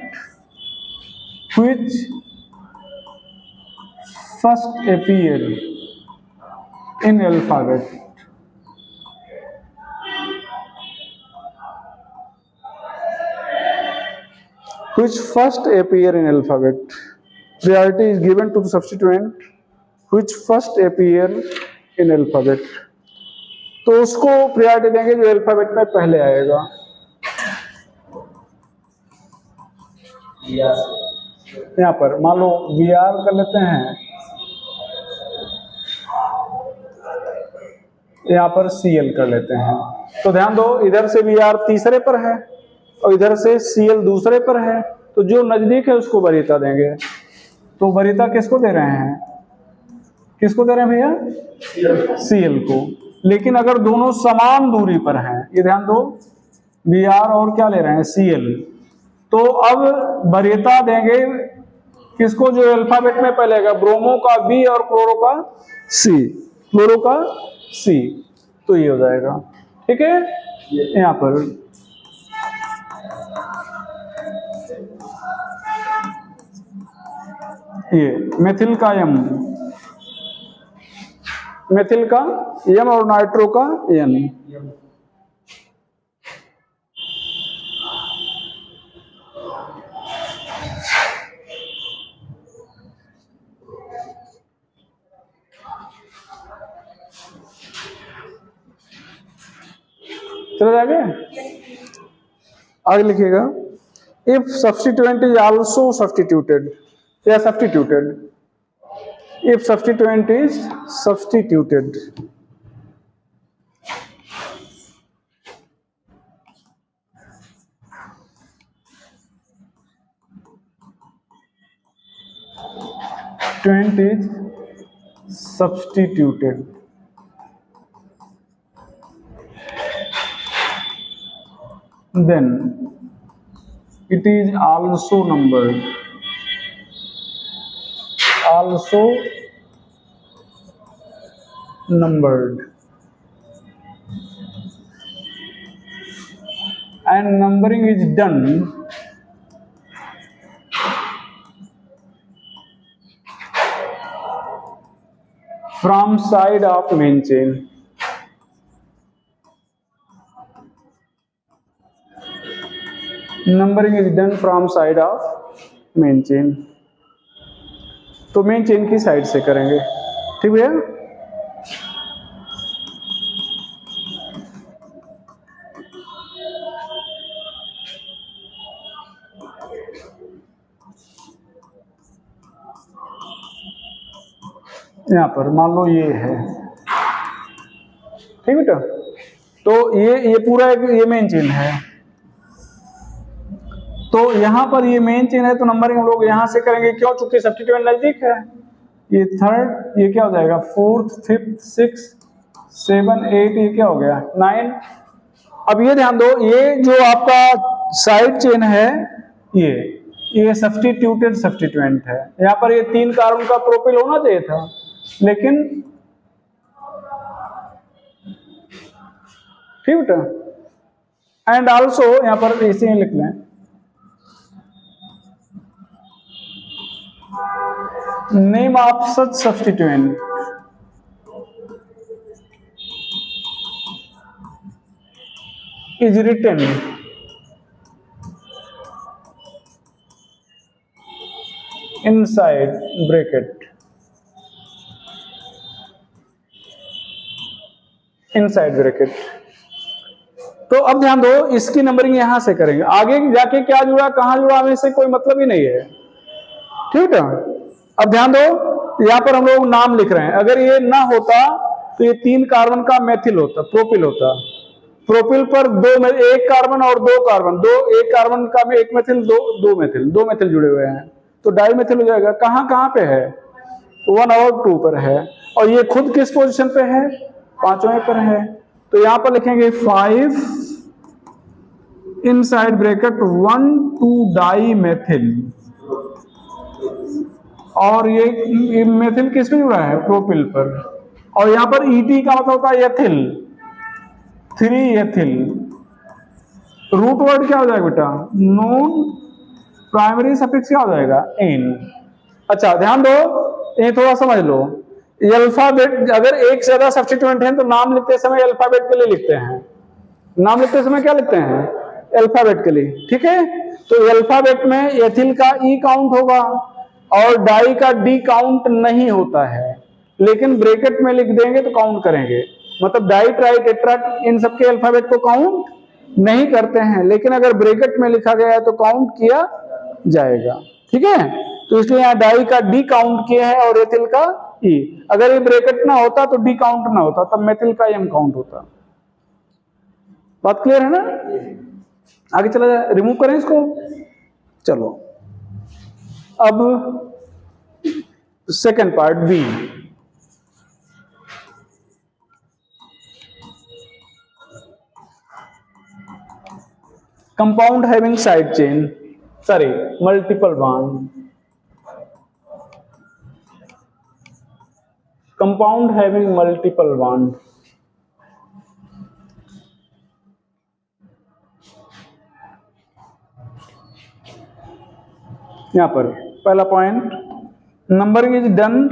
which first appear in alphabet. Which first appear in alphabet. Priority is given to the substituent which first appear in alphabet. तो उसको priority देंगे जो alphabet में पहले आएगा. यहाँ पर मान लो VR कर लेते हैं, यहाँ पर CL कर लेते हैं. तो ध्यान दो, इधर से VR तीसरे पर है और इधर से CL दूसरे पर है, तो जो नजदीक है उसको वरीयता देंगे. तो वरीयता किसको दे रहे हैं, किसको दे रहे हैं भैया, CL को. लेकिन अगर दोनों समान दूरी पर हैं, ये ध्यान दो, VR और क्या ले रहे हैं, CL, तो अब वरीयता देंगे किसको, जो अल्फाबेट में पहले आएगा, ब्रोमो का B और क्लोरो का C, क्लोरो का C. तो ये हो जाएगा. ठीक है. यहाँ पर ये मेथिल का M, मेथिल का M और नाइट्रो का N. चलो आगे, आगे लिखिएगा. If substituent is also substituted, या substituted, if substituent is substituted, substituent is substituted, then it is also numbered, also numbered, and numbering is done from side of main chain. Numbering is done from side of main chain. तो main chain की side से करेंगे. ठीक है. यहाँ पर मान लो ये है, ठीक बेटा. तो ये पूरा एक ये मेन चेन है. तो यहाँ पर ये मेन चेन है, तो नंबरिंग हम लोग यहाँ से करेंगे. क्यों? चूंकि सब्स्टिट्यूएंट नजदीक है. ये थर्ड, ये क्या हो जाएगा, फोर्थ, फिफ्थ, सिक्स, 7, 8, ये क्या हो गया, 9. अब ये ध्यान दो, ये जो आपका साइड चेन है, ये सब्स्टिट्यूटेड सब्स्टिट्यूएंट है. यहाँ पर ये 3 कार्बन का प्रोपिल होना चाहिए था, लेकिन ठीक है. एंड आल्सो यहाँ पर इसे लिख लें, name of such substituent is written inside bracket, inside bracket. तो अब ध्यान दो, इसकी नंबरिंग यहां से करेंगे, आगे जाके क्या जुड़ा कहां जुड़ा हमें से कोई मतलब ही नहीं है, ठीक है। अब ध्यान दो, यहां पर हम लोग नाम लिख रहे हैं, अगर ये ना होता तो ये 3 कार्बन का मेथिल होता, प्रोपिल होता। प्रोपिल पर एक कार्बन और 2 कार्बन, एक कार्बन का में एक मेथिल, दो मेथिल जुड़े हुए हैं, तो डाई मेथिल हो जाएगा। कहां कहां पे है? 1 और 2 पर है, और ये खुद किस पोजीशन पे है? 5वें पर है। तो यहां पर लिखेंगे 5 इनसाइड ब्रैकेट 1 2 डाई मेथिल, और ये मेथिल किस पे जुड़ा है? प्रोपिल पर। और यहां पर ईटी का मतलब होता है एथिल, 3 एथिल। रूट वर्ड क्या हो जाएगा बेटा? नोन। प्राइमरी सफिक्स क्या हो जाएगा? इन। अच्छा ध्यान दो, ये थोड़ा समझ लो, अल्फाबेट अगर एक से ज्यादा सब्स्टिट्यूएंट है तो नाम लिखते समय अल्फाबेट के लिए लिखते हैं। नाम लिखते समय क्या लिखते हैं? अल्फाबेट के लिए, ठीक है। तो अल्फाबेट में एथिल का ई काउंट होगा और डाई का डी काउंट नहीं होता है, लेकिन ब्रैकेट में लिख देंगे तो काउंट करेंगे। मतलब डाई ट्राई टेट्रा इन सबके अल्फाबेट को काउंट नहीं करते हैं, लेकिन अगर ब्रैकेट में लिखा गया है तो काउंट किया जाएगा, ठीक है। तो इसलिए यहाँ डाई का डी काउंट किया है और एथिल का ई। अगर ये ब्रैकेट ना होता तो डी काउंट ना होता, तब मेथिल का एम काउंट होता। बात क्लियर है ना? आगे चला जाए, रिमूव करें इसको। चलो अब second part B. Compound having side chain, sorry multiple bond. Compound having multiple bond, यहां पर पहला point, numbering is done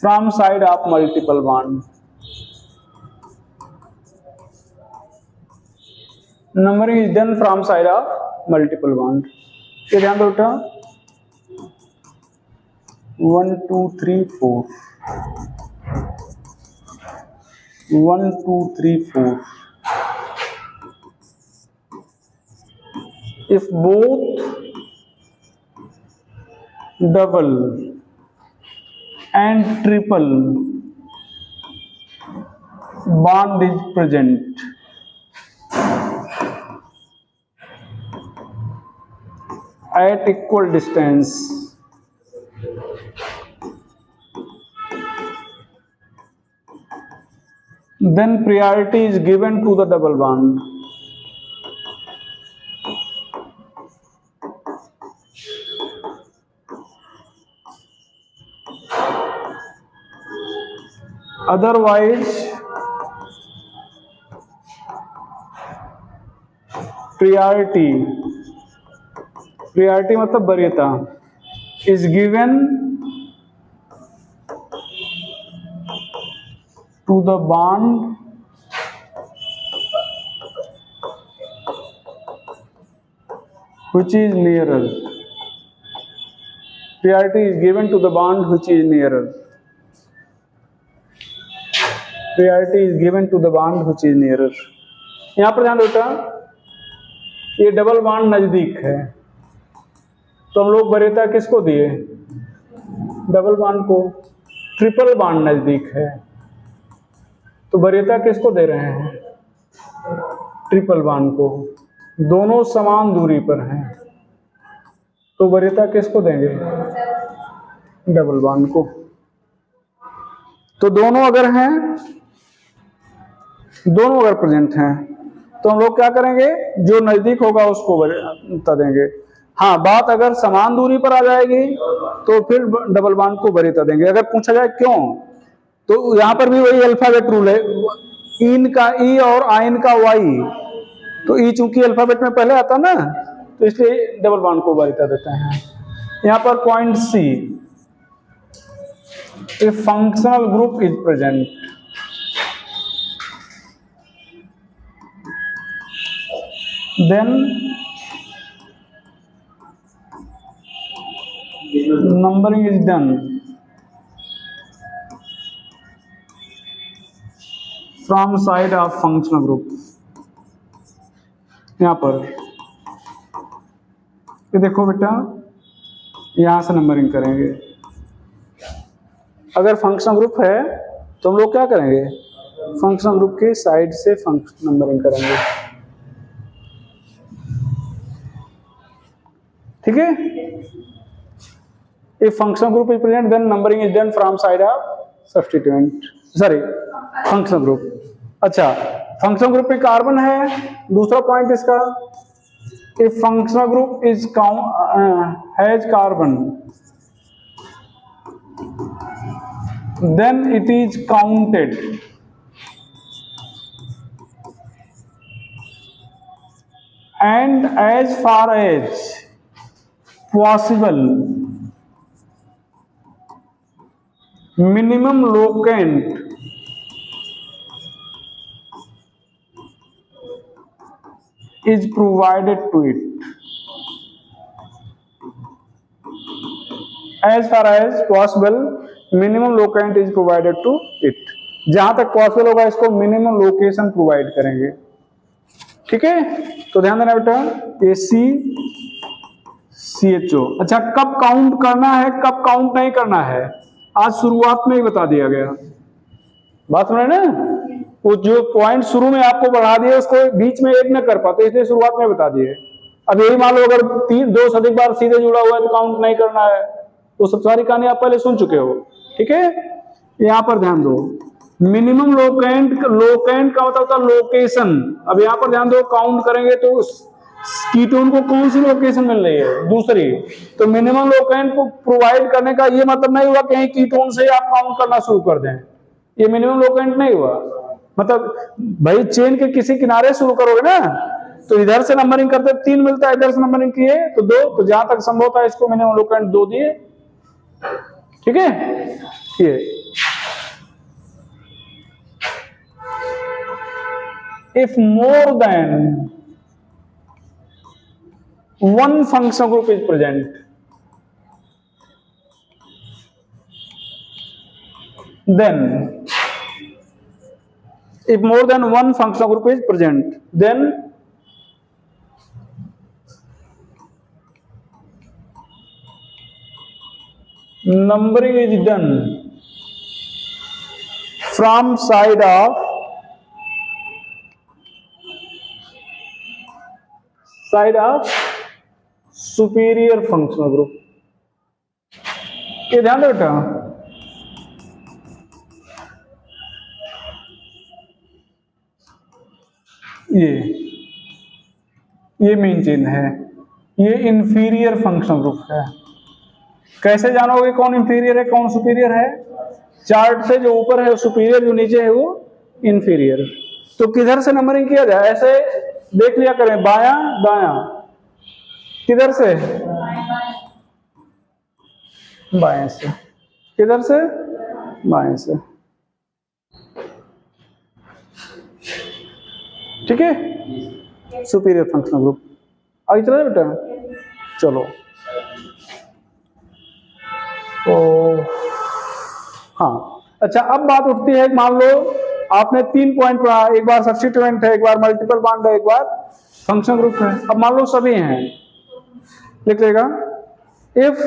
from side of multiple bond. Numbering is done from side of multiple bond. ये ध्यान दो बेटा, 1 2 3 4, 1 2 3 4। If both double and triple bond is present, at equal distance, then priority is given to the double bond. Otherwise priority मतलब वरीयता is given to the bond which is nearer. Priority is given to the bond which is nearer. Priority is given to the bond which is nearer. यहां पर ध्यान बेटा, ये double bond नजदीक है तो हम लोग वरीयता किसको दिए? डबल बॉन्ड को। ट्रिपल बॉन्ड नजदीक है तो वरीयता किसको दे रहे हैं? ट्रिपल बॉन्ड को। दोनों समान दूरी पर हैं तो वरीयता किसको देंगे? डबल बॉन्ड को। तो दोनों अगर हैं, दोनों अगर प्रेजेंट हैं तो हम लोग क्या करेंगे? जो नजदीक होगा उसको वरीयता देंगे। हाँ, बात अगर समान दूरी पर आ जाएगी तो फिर डबल बॉन्ड को वरीयता देंगे। अगर पूछा जाए क्यों, तो यहां पर भी वही अल्फाबेट रूल है, इन का ई और आइन का वाई, तो ई चूंकि अल्फाबेट में पहले आता ना, तो इसलिए डबल बॉन्ड को वाई कर देते हैं। यहां पर point C, a functional group is present, then numbering is done from side of functional group। यहां पर ये देखो बेटा, यहां से नंबरिंग करेंगे। अगर फंक्शनल ग्रुप है तो हम लोग क्या करेंगे, फंक्शनल ग्रुप के साइड से फंक्शन नंबरिंग करेंगे, ठीक है। If functional group is present, then numbering is done from side of substituent, sorry functional group। अच्छा, functional group में कार्बन है, दूसरा पॉइंट इसका, if functional group is has carbon, then it is counted and as far as possible minimum locant is provided to it, as far as possible minimum locant is provided to it, जहां तक possible होगा इसको minimum location provide करेंगे, ठीक है। तो ध्यान देना बेटा, ACCHO। अच्छा, कब काउंट करना है कब काउंट नहीं करना है, आज शुरुआत में ही बता दिया गया, बात सुन रहे ना, वो जो पॉइंट शुरू में आपको बढ़ा दिए उसको बीच में एक न कर पाते, इसलिए शुरुआत में बता दिए। अब यही मान लो अगर 2 से अधिक बार सीधे जुड़ा हुआ है तो काउंट नहीं करना है, वो सब सारी कहानी आप पहले सुन चुके हो, ठीक है। यहां पर ध्यान दो, मिनिमम लोकेंट, लोकेंट का मतलब होता है लोकेशन। अब यहां पर ध्यान दो, काउंट करेंगे तो कीटोन को कौन सी लोकेशन मिल रही है, दूसरी, तो मिनिमम लोकेंट को प्रोवाइड करने का ये मतलब नहीं हुआ कहीं कीटोन से आप काउंट करना शुरू कर दें, ये मिनिमम लोकेंट नहीं हुआ। मतलब भाई चेन के किसी किनारे शुरू करोगे ना, तो इधर से नंबरिंग करते 3 मिलता है, इधर से नंबरिंग किए तो 2, तो जहां तक संभव था इसको मिनिमम लोकेंट 2 दिए, ठीक है। ये if more than one functional group is present, then if more than one functional group is present, then numbering is done from side of superior functional group। ये ध्यान दो बेटा, ये मेन चेन है, ये इंफीरियर फंक्शनल ग्रुप है। कैसे जानोगे कौन इंफीरियर है कौन सुपीरियर है, चार्ट से जो ऊपर है सुपीरियर, जो नीचे है वो इंफीरियर। तो किधर से नंबरिंग किया जाए, ऐसे देख लिया करें, बायां दायां, किधर से, बाएं से, किधर से, बाएं से, ठीक है। सुपीरियर फंक्शनल ग्रुप आगे चला बेटा, चलो। तो हाँ, अच्छा अब बात उठती है, मान लो आपने 3 पॉइंट पढ़ा, एक बार सब्स्टिट्यूएंट है, एक बार मल्टीपल बॉन्ड है, एक बार फंक्शनल ग्रुप है। अब मान लो सभी हैं, लिख लेगा, if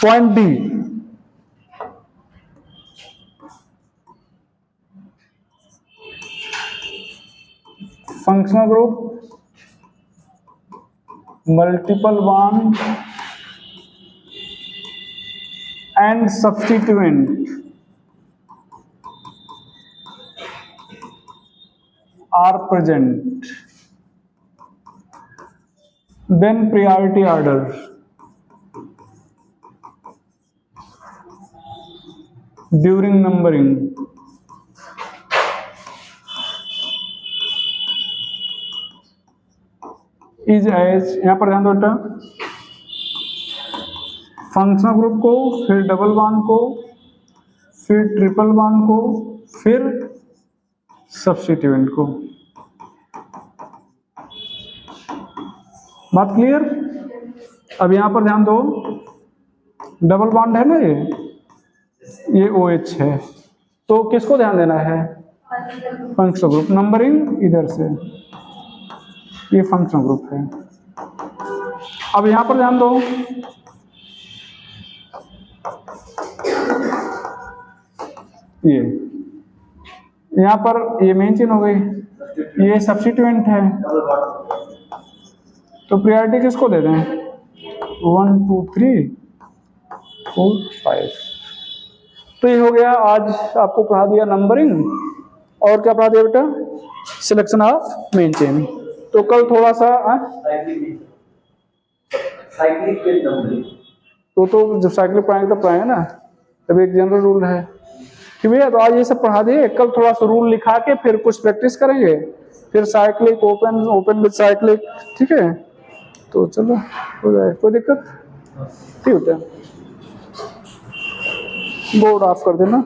point D functional group, multiple bond and substituent are present, then priority order during numbering. Is as, यहां पर ध्यान दो बेटा, फंक्शनल ग्रुप को, फिर डबल बॉन्ड को, फिर ट्रिपल बॉन्ड को, फिर सब्स्टिट्यूएंट को। बात क्लियर? अब यहां पर ध्यान दो, डबल बॉन्ड है ना, ये OH है, तो किसको ध्यान देना है? Functional group. नंबरिंग इधर से, ये फंक्शनल ग्रुप है। अब यहां पर ध्यान दो, ये यहां पर ये मेन चेन हो गई, ये सब्स्टिट्यूएंट है, तो प्रायोरिटी किसको दे दें? 1 2 3 4 5। तो ये हो गया, आज आपको पढ़ा दिया नंबरिंग, और क्या पढ़ा दिया बेटा? Selection of main chain. तो कल थोड़ा सा साइक्लिक नंबरिंग, तो जब साइक्लिक पढ़ाएंगे तो पढ़ाएंगे ना, तब एक जनरल रूल है। ठीक है, तो आज ये सब पढ़ा दिए, कल थोड़ा सा रूल लिखा के फिर कुछ प्रैक्टिस करेंगे, फिर साइक्लिक, ओपन विद साइक्लिक। ठीक है, तो चलो हो जाए, कोई दिक्कत? ठीक है, बोर्ड ऑफ कर देना।